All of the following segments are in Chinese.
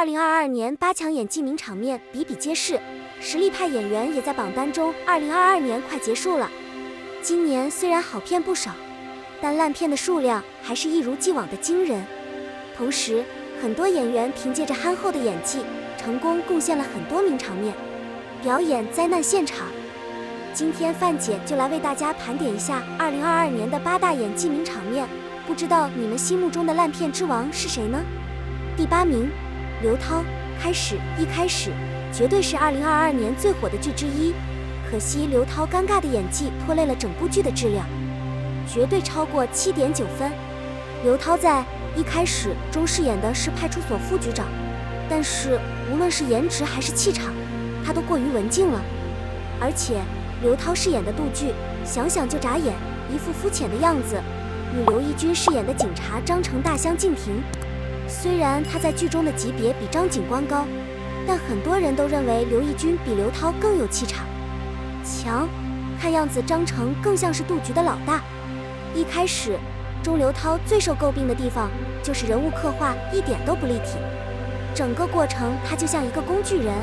2022年8强演技名场面比比皆是，实力派演员也在榜单中。2022年快结束了，今年虽然好片不少，但烂片的数量还是一如既往的惊人。同时，很多演员凭借着憨厚的演技，成功贡献了很多名场面，表演灾难现场。今天范姐就来为大家盘点一下2022年的8大演技名场面，不知道你们心目中的烂片之王是谁呢？第8名，刘涛。一开始绝对是2022年最火的剧之一，可惜刘涛尴尬的演技拖累了整部剧的质量，绝对超过7.9分。刘涛在一开始中饰演的是派出所副局长，但是无论是颜值还是气场，他都过于文静了。而且刘涛饰演的杜剧，想想就眨眼，一副肤浅的样子，与刘奕君饰演的警察张成大相径庭。虽然他在剧中的级别比张警官高，但很多人都认为刘奕君比刘涛更有气场、强。看样子张成更像是杜局的老大。一开始中刘涛最受诟病的地方就是人物刻画一点都不立体，整个过程他就像一个工具人。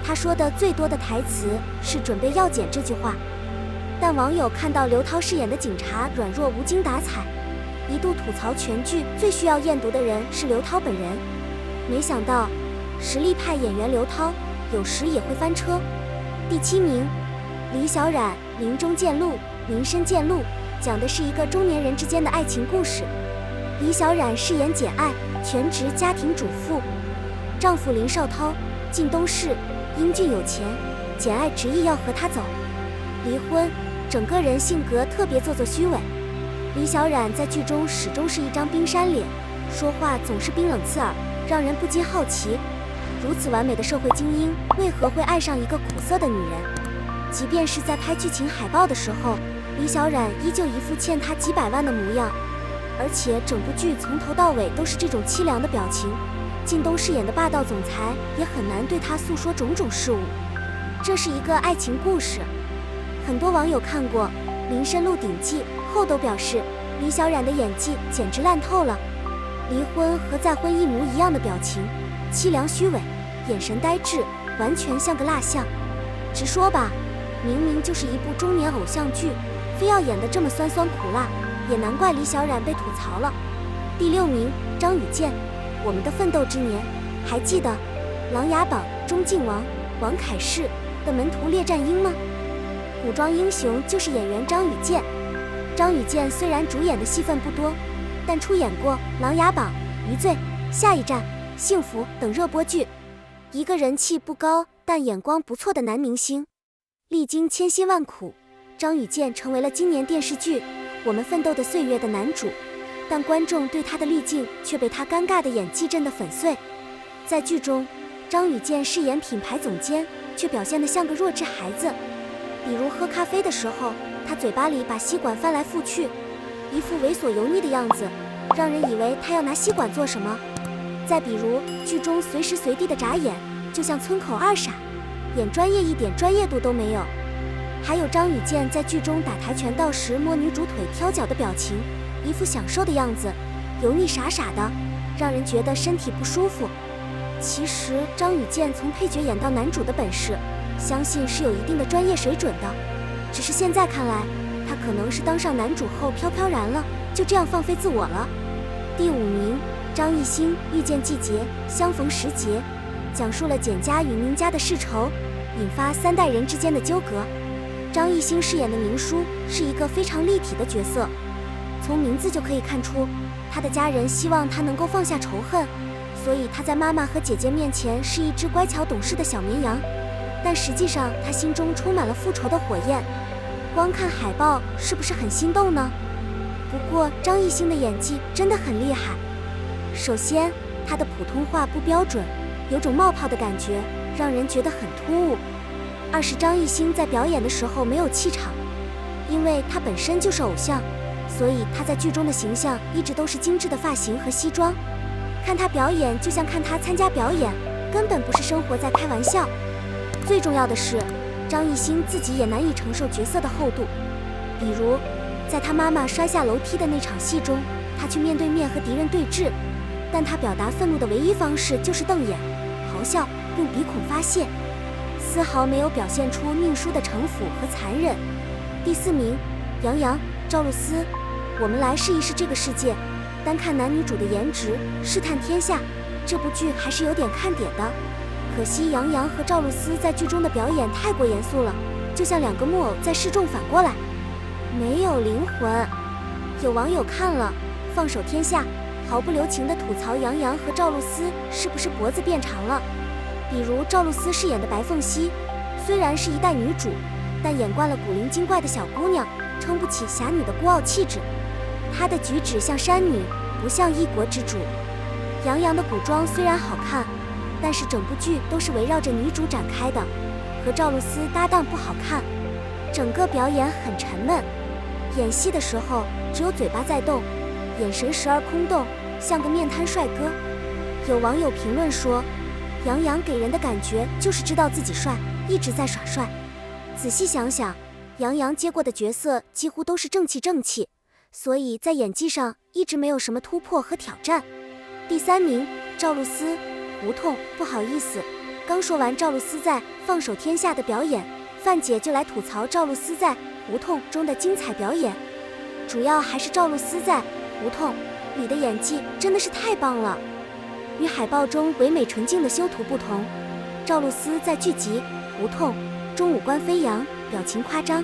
他说的最多的台词是准备药检这句话，但网友看到刘涛饰演的警察软弱无精打采，一度吐槽全剧最需要验毒的人是刘涛本人。没想到实力派演员刘涛有时也会翻车。第7名，李小冉。林中见鹿，林深见鹿，讲的是一个中年人之间的爱情故事。李小冉饰演简爱，全职家庭主妇，丈夫林少涛进东市，英俊有钱，简爱执意要和他走，离婚，整个人性格特别做作虚伪。李小冉在剧中始终是一张冰山脸，说话总是冰冷刺耳，让人不禁好奇，如此完美的社会精英为何会爱上一个苦涩的女人？即便是在拍剧情海报的时候，李小冉依旧一副欠他几百万的模样，而且整部剧从头到尾都是这种凄凉的表情。靳东饰演的霸道总裁也很难对他诉说种种事物。这是一个爱情故事，很多网友看过《林深鹿鼎记》后都表示李小冉的演技简直烂透了，离婚和再婚一模一样的表情，凄凉虚伪，眼神呆滞，完全像个蜡像。直说吧，明明就是一部中年偶像剧，非要演得这么酸酸苦辣，也难怪李小冉被吐槽了。第6名，张雨健。我们的奋斗之年。还记得《琅琊榜》钟敬王、王凯世的门徒列战鹰吗？古装英雄就是演员张雨健。张雨健虽然主演的戏份不多，但出演过《琅琊榜》、余罪、下一站、幸福等热播剧，一个人气不高但眼光不错的男明星。历经千辛万苦，张雨健成为了今年电视剧《我们奋斗的岁月》的男主，但观众对他的滤镜却被他尴尬的演技震得粉碎。在剧中，张雨健饰演品牌总监，却表现得像个弱智孩子。比如喝咖啡的时候，他嘴巴里把吸管翻来覆去，一副猥琐油腻的样子，让人以为他要拿吸管做什么。再比如剧中随时随地的眨眼，就像村口二傻，演专业一点专业度都没有。还有张雨健在剧中打跆拳道时摸女主腿挑脚的表情，一副享受的样子，油腻傻傻的，让人觉得身体不舒服。其实张雨健从配角演到男主的本事，相信是有一定的专业水准的，只是现在看来，他可能是当上男主后飘飘然了，就这样放飞自我了。第5名，张艺兴。遇见季节，相逢时节，讲述了简家与宁家的世仇，引发3代人之间的纠葛。张艺兴饰演的宁叔是一个非常立体的角色，从名字就可以看出，他的家人希望他能够放下仇恨，所以他在妈妈和姐姐面前是一只乖巧懂事的小绵羊，但实际上他心中充满了复仇的火焰。光看海报是不是很心动呢？不过张艺兴的演技真的很厉害。首先，他的普通话不标准，有种冒泡的感觉，让人觉得很突兀。二是张艺兴在表演的时候没有气场，因为他本身就是偶像，所以他在剧中的形象一直都是精致的发型和西装，看他表演就像看他参加表演，根本不是生活在开玩笑。最重要的是，张艺兴自己也难以承受角色的厚度，比如在他妈妈摔下楼梯的那场戏中，他去面对面和敌人对峙，但他表达愤怒的唯一方式就是瞪眼、咆哮，用鼻孔发泄，丝毫没有表现出命书的城府和残忍。第4名，杨洋、赵露思。我们来试一试这个世界，单看男女主的颜值，试探天下，这部剧还是有点看点的。可惜杨洋和赵露思在剧中的表演太过严肃了，就像2个木偶在示众反过来，没有灵魂。有网友看了放手天下，毫不留情地吐槽杨洋和赵露思是不是脖子变长了。比如赵露思饰演的白凤熙，虽然是一代女主，但演惯了古灵精怪的小姑娘，撑不起侠女的孤傲气质。她的举止像山女，不像一国之主。杨洋的古装虽然好看，但是整部剧都是围绕着女主展开的，和赵露思搭档不好看，整个表演很沉闷。演戏的时候只有嘴巴在动，眼神时而空洞，像个面瘫帅哥。有网友评论说，杨洋给人的感觉就是知道自己帅，一直在耍帅。仔细想想，杨洋接过的角色几乎都是正气，所以在演技上一直没有什么突破和挑战。第3名，赵露思。胡同，不好意思，刚说完赵露思在《放手天下》的表演，范姐就来吐槽赵露思在《胡同》中的精彩表演。主要还是赵露思在《胡同》里的演技真的是太棒了。与海报中唯美纯净的修图不同，赵露思在剧集《胡同》中五官飞扬，表情夸张，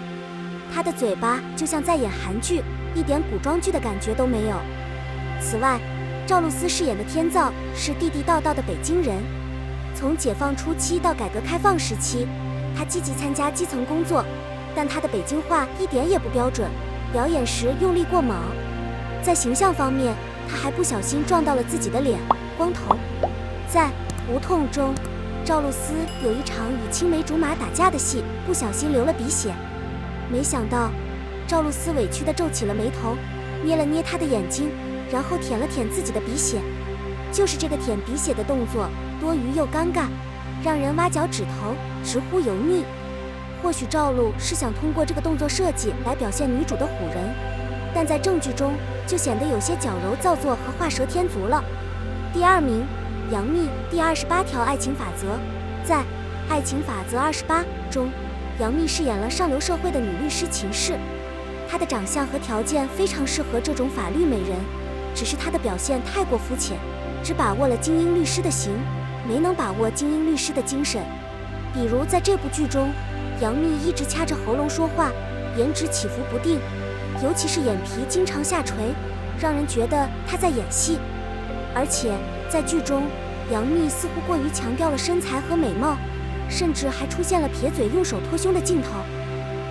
她的嘴巴就像在演韩剧，一点古装剧的感觉都没有。此外，赵露思饰演的天造是地地道道的北京人，从解放初期到改革开放时期，她积极参加基层工作，但她的北京话一点也不标准，表演时用力过猛。在形象方面，她还不小心撞到了自己的脸，光头。在《胡同》中，赵露思有一场与青梅竹马打架的戏，不小心流了鼻血。没想到，赵露思委屈地皱起了眉头，捏了捏她的眼睛，然后舔了舔自己的鼻血。就是这个舔鼻血的动作，多余又尴尬，让人挖脚趾头，直呼油腻。或许赵露是想通过这个动作设计来表现女主的唬人，但在正剧中就显得有些矫揉造作和画蛇添足了。第2名，杨幂。第28条爱情法则。在《爱情法则28》中，杨幂饰演了上流社会的女律师秦氏，她的长相和条件非常适合这种法律美人，只是她的表现太过肤浅，只把握了精英律师的型，没能把握精英律师的精神。比如在这部剧中，杨幂一直掐着喉咙说话，颜值起伏不定，尤其是眼皮经常下垂，让人觉得她在演戏。而且在剧中，杨幂似乎过于强调了身材和美貌，甚至还出现了撇嘴用手托胸的镜头。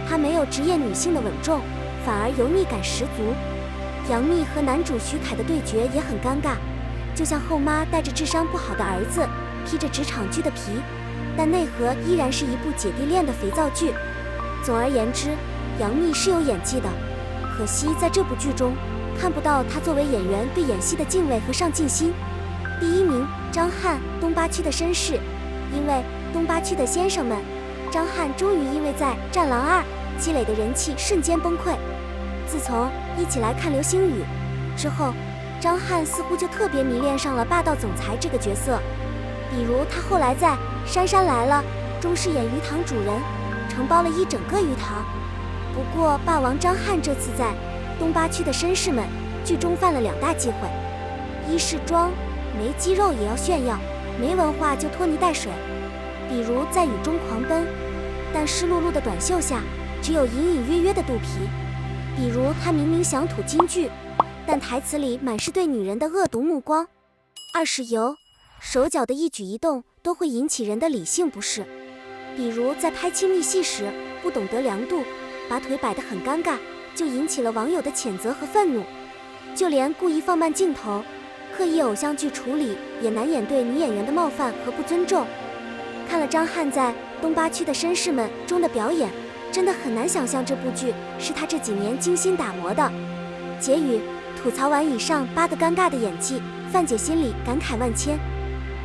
她没有职业女性的稳重，反而油腻感十足。杨幂和男主徐凯的对决也很尴尬，就像后妈带着智商不好的儿子，披着职场剧的皮，但内核依然是一部姐弟恋的肥皂剧。总而言之，杨幂是有演技的，可惜在这部剧中看不到她作为演员对演戏的敬畏和上进心。第1名，张翰。东八区的绅士。因为东八区的先生们，张翰终于因为在《战狼2》积累的人气瞬间崩溃。自从一起来看流星雨之后，张翰似乎就特别迷恋上了霸道总裁这个角色。比如他后来在《杉杉来了》中饰演鱼塘主人，承包了一整个鱼塘。不过霸王张翰这次在东八区的绅士们剧中犯了2大忌讳：一是装没肌肉也要炫耀，没文化就拖泥带水，比如在雨中狂奔，但湿漉漉的短袖下只有隐隐约约的肚皮；比如他明明想吐金句，但台词里满是对女人的恶毒目光；二是由手脚的一举一动都会引起人的理性不适，比如在拍亲密戏时不懂得量度，把腿摆得很尴尬，就引起了网友的谴责和愤怒。就连故意放慢镜头，刻意偶像剧处理，也难掩对女演员的冒犯和不尊重。看了张翰在《东八区的绅士们》中的表演，真的很难想象这部剧是他这几年精心打磨的。结语：吐槽完以上8个尴尬的演技，范姐心里感慨万千。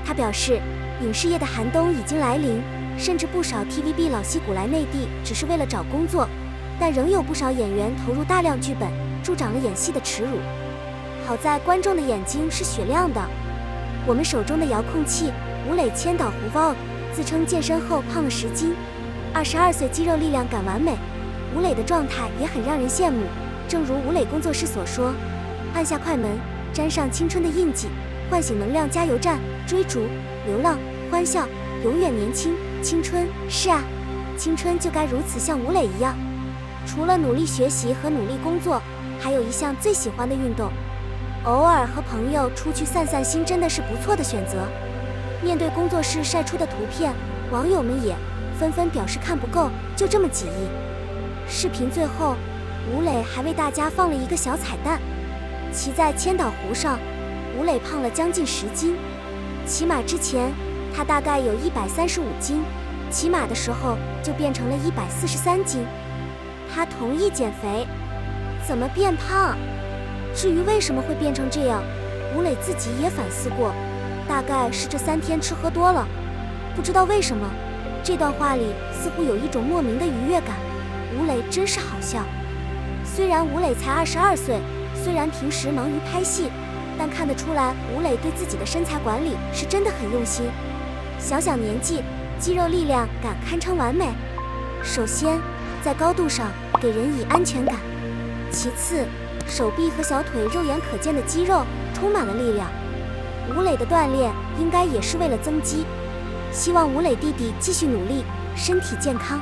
她表示，影视业的寒冬已经来临，甚至不少 TVB 老戏骨来内地只是为了找工作，但仍有不少演员投入大量剧本，助长了演戏的耻辱。好在观众的眼睛是雪亮的。我们手中的遥控器吴磊千岛湖 Vlog 自称健身后胖了10斤，22岁肌肉力量感完美。吴磊的状态也很让人羡慕，正如吴磊工作室所说，按下快门，沾上青春的印记，唤醒能量加油站，追逐、流浪、欢笑，永远年轻。青春，是啊，青春就该如此像吴磊一样。除了努力学习和努力工作，还有一项最喜欢的运动，偶尔和朋友出去散散心真的是不错的选择。面对工作室晒出的图片，网友们也纷纷表示看不够，就这么几亿。视频最后，吴磊还为大家放了一个小彩蛋，骑在千岛湖上，吴磊胖了将近10斤。骑马之前，他大概有135斤，骑马的时候就变成了143斤。他同意减肥，怎么变胖？至于为什么会变成这样，吴磊自己也反思过，大概是这3天吃喝多了。不知道为什么，这段话里似乎有一种莫名的愉悦感。吴磊真是好笑。虽然吴磊才22岁，虽然平时忙于拍戏，但看得出来吴磊对自己的身材管理是真的很用心。小小年纪，肌肉力量感堪称完美。首先，在高度上给人以安全感。其次，手臂和小腿肉眼可见的肌肉充满了力量。吴磊的锻炼应该也是为了增肌。希望吴磊弟弟继续努力，身体健康。